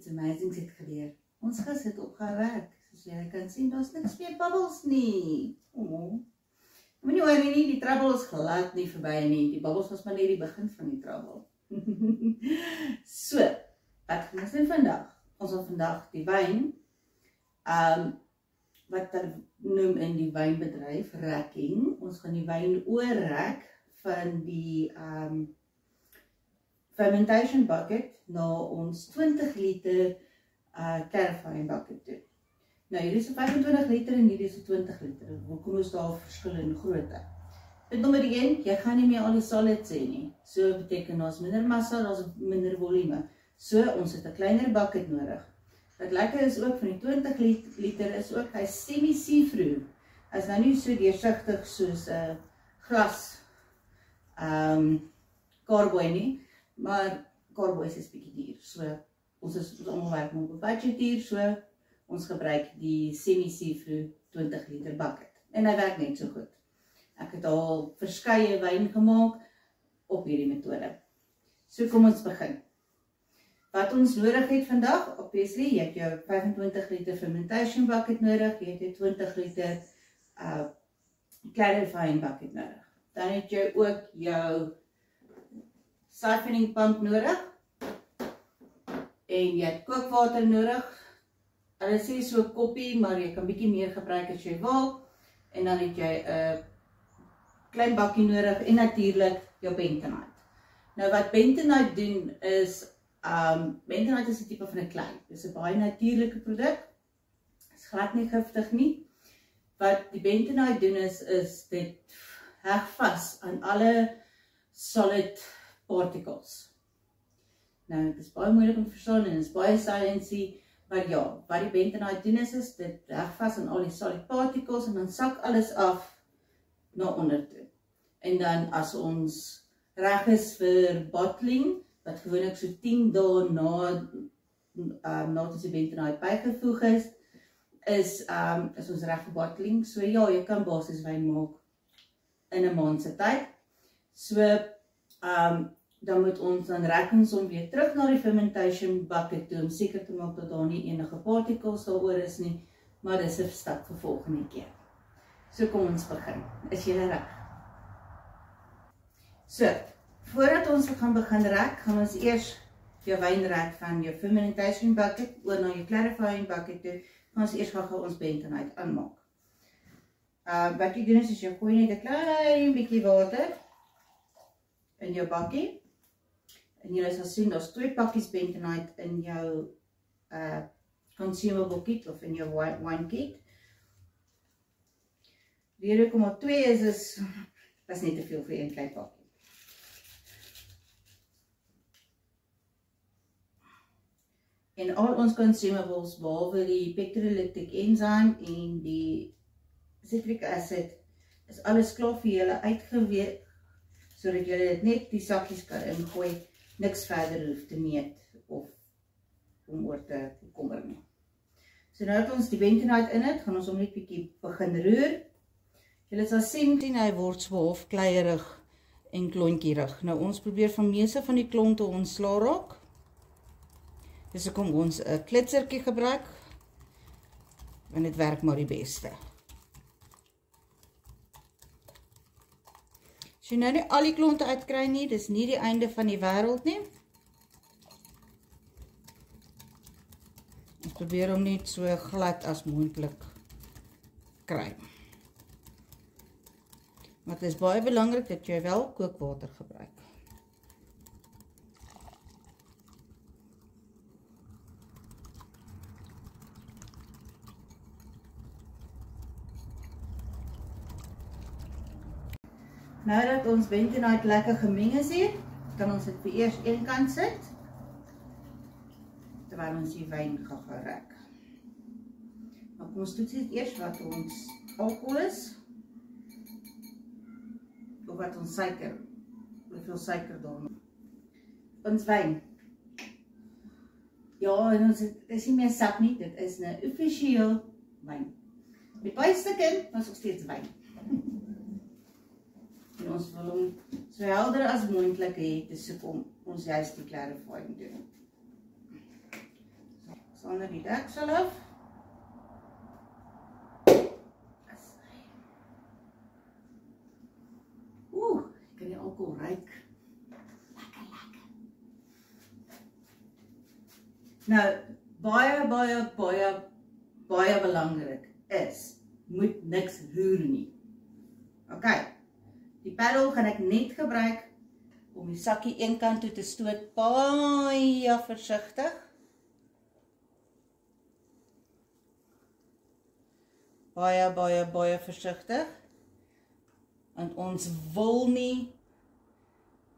iets amazings het gebeur. Ons gas het opgewerk. Soos jy kan sien, daar's niks meer bubbles nie. Moenie worry nie, die trouble is glad nie verby nie. Die bubbles was maar net die begin van die trouble. So, wat gaan ons doen vandag? Ons gaan vandag die wyn, wat hulle noem in die wynbedryf, racking. Ons gaan die wyn oorrek van die fermentation bucket na ons 20 liter clarifying bucket toe. Nou, hier is 25 liter en hier is 20 liter. Hoekom is daar verskil in grootte? Punt nommer 1, jy gaan nie meer al die solids hê nie. So beteken ons minder massa, ons minder volume. So, ons het 'n kleiner bucket nodig. Wat lekker is ook van die 20 liter is ook, hy semi-see-through. Hy is nou nie so deursigtig soos glas carboy nie, maar carboy is bietjie duur. So, ons allemaal werk op 'n budget hier, so ons gebruik die semi-see-through 20 liter bucket. En hy werk net so goed. Ek het al verskeie wyn gemaak op hierdie metode. So kom ons begin. Wat ons nodig het vandag, obviously, jy het jou 25 liter fermentation bucket nodig, jy het jou 20 liter clarifying bucket nodig. Dan het jy ook jou siphoning pump nodig, en jy het kookwater nodig. Hulle sê so 'n koppie, maar jy kan bietjie meer gebruik as jy wil. En dan het jy 'n klein bakkie nodig en natuurlik jou bentonite. Nou wat bentonite doen is, bentonite is 'n tipe van 'n klei. Dit is 'n baie natuurlike produk. Is glad nie giftig nie. Wat die bentonite doen is dit heg vas aan alle solid particles. Nou, dit is baie moeilik om te verstaan en dit is baie sciencey. Maar ja, wat die bentonite doen is dit heg vas aan al die solid particles en dan sak alles af na onder toe. En dan as ons reg is vir bottling, wat gewoonlik so 10 dae nadat die bentonite bygevoeg is ons reg vir bottling. So ja, jy kan basies wyn maak in 'n maand se tyd. So, dan moet ons dan rek ons hom weer terug na die fermentation bucket toe, om seker te maak dat daar nie enige particles daaroor is nie, maar dis 'n stap vir volgende keer. So kom ons begin. Is julle reg? So, voordat ons gaan begin rek, gaan ons eers jou wyn rek van jou fermentation bucket oor na jou clarifying bucket toe, gaan ons eers gou ons bentonite aanmaak. Wat jy doen is jy gooi net 'n klein bietjie water in jou bakkie. En jy sal sien, daar's 2 pakkies bentonite in jou consumable kit of in jou wine kit. Die rede hoekom maar 2 is net te veel vir een klein pakkie. En al ons consumables, behalwe die pectolytic enzyme en die citric acid, is alles klaar vir julle uitgeweeg, sodat julle dit net die sakkies kan ingooi, niks verder hoef te meet of om oor te kommer nie. So nou dat ons die bentonite in het, gaan ons hom net bietjie begin roer. Julle sal sien hy word so half kleierig en klontjierig. Nou ons probeer van meeste van die klonte ontslaa raak. Dis hoekom ons 'n klitsertjie gebruik, en dit werk maar die beste. As jy nou nie al die klonte uitkry nie, dis nie die einde van die wêreld nie. Ons probeer hom net so glad as moontlik kry. Maar het is baie belangrik dat jy wel kookwater gebruik. Nou dat ons bentonite lekker gemeng is hier, kan ons dit vir eers een kant sit, terwyl ons die wyn gaan rek. Maar kom ons toets dit eers wat ons alkohol is, of wat ons suiker, hoeveel suiker daar. Ons wyn. Ja, en ons is nie meer sap nie, dit is 'n offisieel wyn. Met baie stukke, maar nog steeds wyn. En ons wil hom so helder as moontlik hê, dis hoekom ons juist die clarifying doen. Sonder die deksel af. Ek kan die alkohol ruik. Lekker, lekker. Nou, baie belangrik is, moet niks roer nie. Ok, die paddel gaan ek net gebruik om die sakkie een kant toe te stoot, baie versigtig. Baie versigtig. Want ons wil nie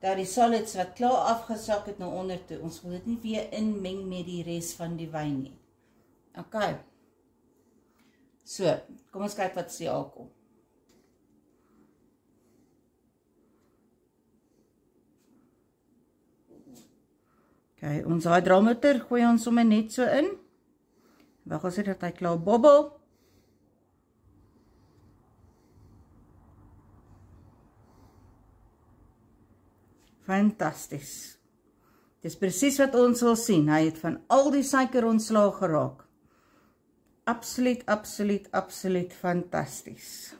dat die solids wat klaar afgesak het na onder toe, ons wil dit nie weer inmeng met die res van die wyn nie. Ok. So, kom ons kyk wat is die alkohol. Ok, ons hydrometer gooi ons sommer net so in. Wag ons dat hy klaar bobbel. Fantasties. Dis presies wat ons wil sien. Hy het van al die suiker ontslae geraak. Absoluut fantasties.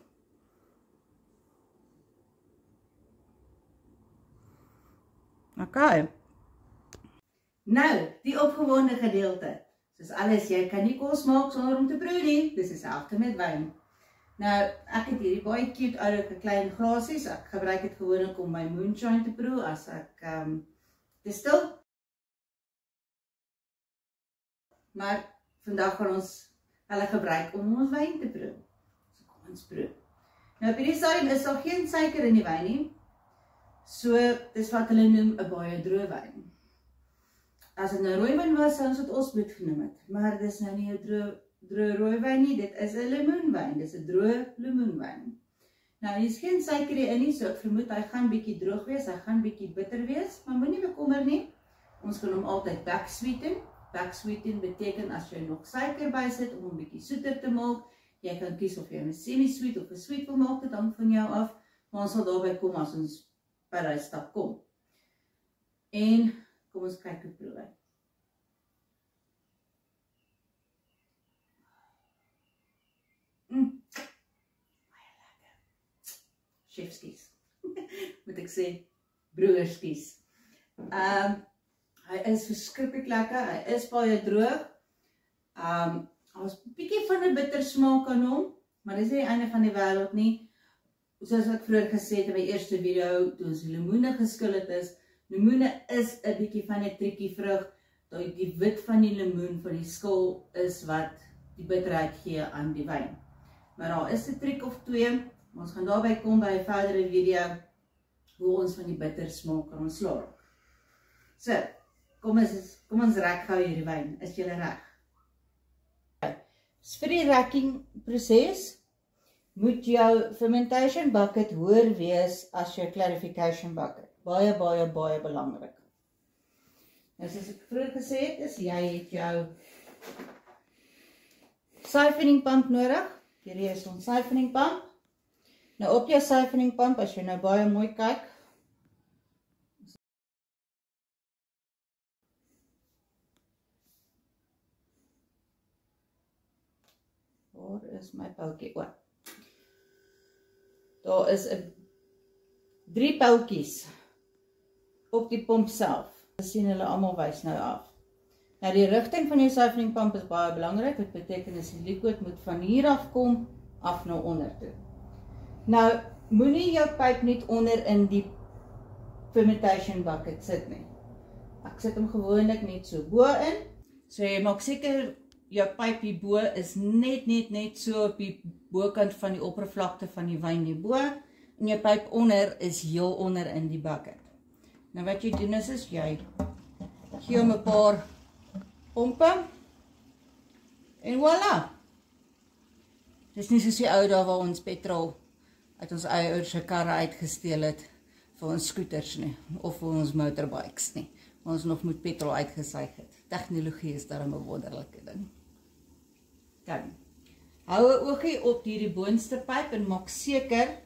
Ok. Nou, die opgewonde gedeelte. Soos alles, jy kan nie kos maak sonder om te proe nie. Dis dieselfde met wyn. Nou, ek het hierdie baie cute ouderlike klein glasies. Ek gebruik dit gewoonlik om my moonshine te proe as ek distil. Maar vandag gaan ons hulle gebruik om ons wyn te proe. So kom ons proe. Nou, op hierdie stadium is daar geen suiker in die wyn nie. So, dis wat hulle noem 'n baie droë wyn. As dit nou rooiwyn was, sou ons dit osbloed genoem het. Maar dis nou nie 'n droë rooiwyn nie, dit is 'n lemoenwyn. Dis 'n droë lemoenwyn. Nou, hier is geen suiker in nie, so ek vermoed hy gaan bietjie droog wees, hy gaan bietjie bitter wees, maar moenie bekommer nie. Ons kan hom altyd backsweeten. Backsweeten beteken as jy nog suiker bysit om hom bietjie soeter te maak. Jy kan kies of jy 'n semi-sweet of 'n sweet wil maak, dit hang van jou af, maar ons sal daarby kom as ons by daai stap kom. En kom ons kyk hoe proe hy. Baie lekker. Chefskies. Moet ek sê, broerskies. Hy is verskriklik lekker, hy is baie droog. Daar was 'n bietjie van 'n bitter smaak aan hom, maar dis nie die einde van die wêreld nie. Soos ek vroeër gesê het in my eerste video, toe ons lemoene geskil het is, lemoene is 'n bietjie van 'n triekie vrug. Die wit van die lemoen van die skil is wat die bitterheid gee aan die wyn. Maar daar is 'n triek of twee, ons gaan daarby kom by 'n verdere video, hoe ons van die bitter smaak kan ontslaa. So, kom ons rek gou hierdie wyn. Is julle reg? Vir die rekking proses moet jou fermentation bucket hoër wees as jou clarification bucket. Baie belangrik. Nou, soos ek vroeër gesê het, is jy het jou siphoning pump nodig. Hierdie is ons siphoning pump. Nou op jou siphoning pump, as jy nou baie mooi kyk, waar is my poutjie? O. Daar is 3 poutjies op die pomp self. Ons sien hulle almal wys nou af. Nou die rigting van jou siphoning pump is baie belangrik. Dit beteken as die liquid moet van hier af kom, af na onder toe. Nou, moenie jou pyp net onder in die fermentation bucket sit nie. Ek sit hom gewoonlik net so bo in. So jy maak seker jou pyp hierbo is net so op die bokant van die oppervlakte van die wyn hierbo, en jou pyp onder is heel onder in die bucket. Nou wat jy doen is jy gee hom 'n paar pompe en voilà. Dis nie soos die ou dae waar ons petrol uit ons eie ouers se karre uitgesteel het vir ons scooters nie, of vir ons motorbikes nie. Ons nog moet petrol uitgesuig het. Tegnologie is daarom 'n wonderlike ding. Kyk. Hou 'n oogie op hierdie boonste pyp en maak seker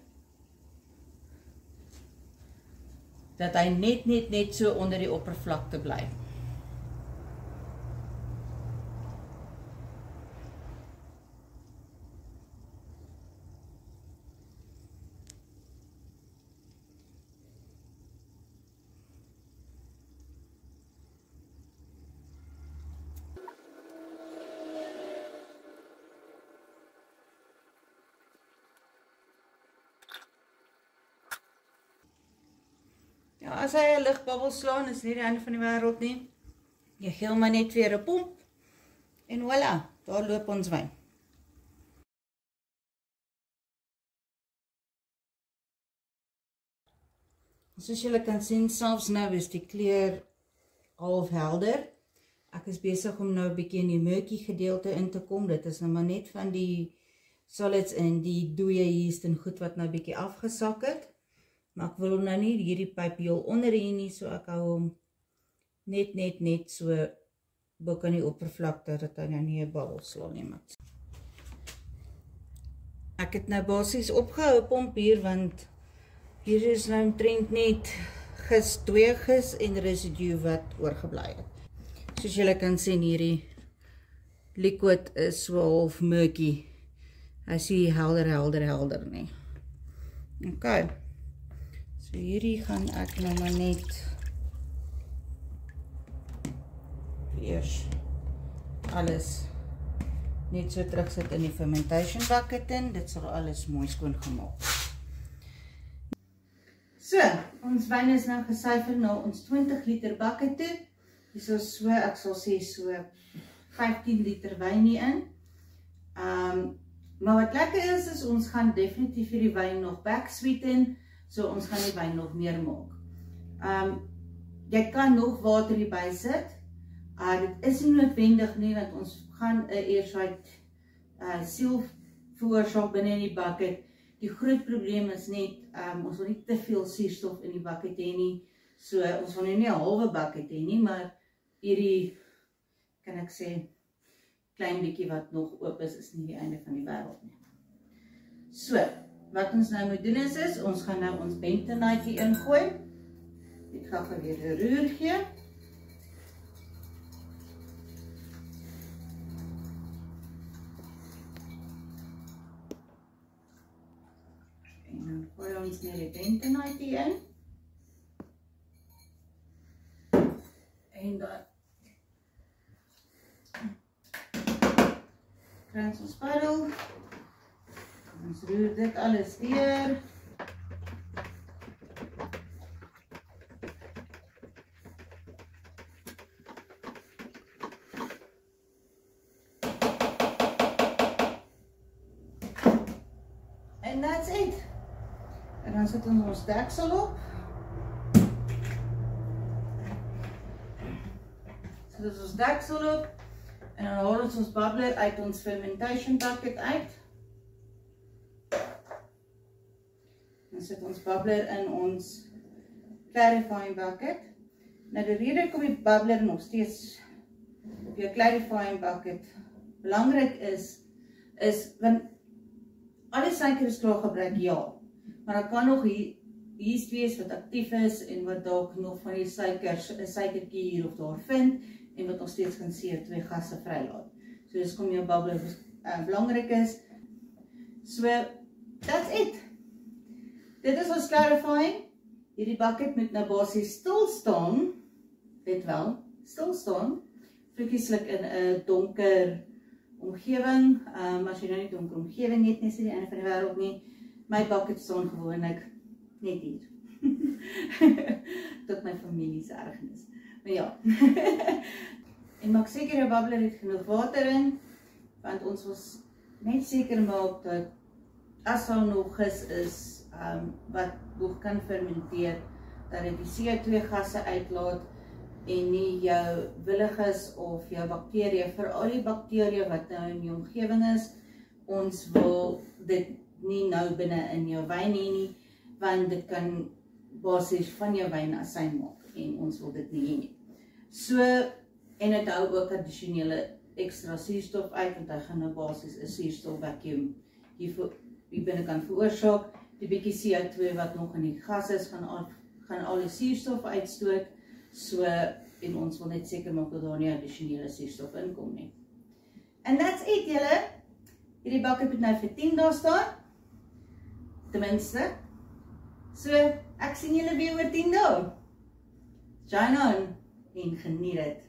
dat hy net so onder die oppervlakte bly. Ja, as hy 'n ligbabbel slaan, is nie die einde van die wêreld nie. Jy gee hom maar net weer 'n pomp en voilà, daar loop ons wyn. Soos julle kan sien, selfs nou is die kleur half helder. Ek is besig om nou 'n bietjie in die murky gedeelte in te kom. Dit is nou maar net van die solids en die dooie yeast en goed wat nou 'n bietjie afgesak het. Maar ek wil nou nie hierdie pyp heel onder hier nie, so ek hou hom net so bo aan die oppervlakte dat hy nou nie 'n babbel slaan nie. Ek het nou basies opgehou pomp hier want hier is nou omtrent net gis, 2 gis en residue wat oorgebly het. Soos julle kan sien, hierdie liquid is so half murky. Hy is nie helder nie. Ok. So hierdie gaan ek nou maar net eers alles net so terugsit in die fermentation bucket in. Dit sal alles mooi skoon gemaak. So, ons wyn is nou gesuiver na ons 20 liter bucket toe. Dis so, ek sal sê so 15 liter wyn hier in. Maar wat lekker is ons gaan definitief hierdie wyn nog backsweeten, so ons gaan die wyn nog meer maak. Jy kan nog water hierby sit. Dit is nie noodwendig nie, want ons gaan eers uit siel veroorsaak binne in die bucket. Die groot probleem is net, ons wil nie te veel suurstof in die bucket hê nie, so ons wil nie 'n halwe bucket hê nie, maar hierdie, kan ek sê, klein bietjie wat nog oop is nie die einde van die wêreld nie. So, wat ons nou moet doen is, ons gaan nou ons bentonite hier ingooi. Dit gaan weer 'n roer gee. En dan gooi ons net die bentonite hier in. En dan kry ons sparrel. Ons roer dit alles deur. And that's it. En dan sit ons deksel op. Sit ons deksel op. En dan haal ons bubbler uit ons fermentation bucket uit. Dan sit ons bubbler in ons clarifying bucket. Nou die rede hoekom die bubbler nog steeds op jou clarifying bucket belangrik is want al die suiker is klaar gebruik, ja. Maar daar kan nog yeast wees wat aktief is en wat dalk nog van die suikertjie hier of daar vind en wat nog steeds kan CO2 gasse vrylaat. So dis kom jou bubbler belangrik is. So, that's it. Dit is ons clarifying. Hierdie bucket moet nou basies stil staan. Weet wel, stil staan. Verkieslik in 'n donker omgewing. As jy nou nie donker omgewing het nie, is dit die einde van die wêreld nie. My bucket staan gewoonlik net hier. Tot my familie se ergernis. Maar ja. En maak seker jou bubbler het genoeg water in, want ons wil net seker maak dat as daar nog gis is wat nog kan fermenteer, dat dit die CO2 gasse uitlaat en nie jou williges of jou bakterieë, veral die bakterieë wat nou in die omgewing is, ons wil dit nie nou binne in jou wyn nie, want dit kan basies van jou wyn asyn maak en ons wil dit nie hê nie. So, en dit hou ook addisionele ekstra suurstof uit, want hy gaan nou basies 'n suurstof vacuum hier binnekant veroorsaak. Die bietjie CO2 wat nog in die gas is, gaan al die suurstof uitstoot, so, en ons wil net seker maak dat daar nie addisionele suurstof inkom nie. And that's it, julle. Hierdie bucket moet nou vir 10 dae staan, ten minste. So, ek sien julle weer oor 10 dae. Shine on en geniet dit.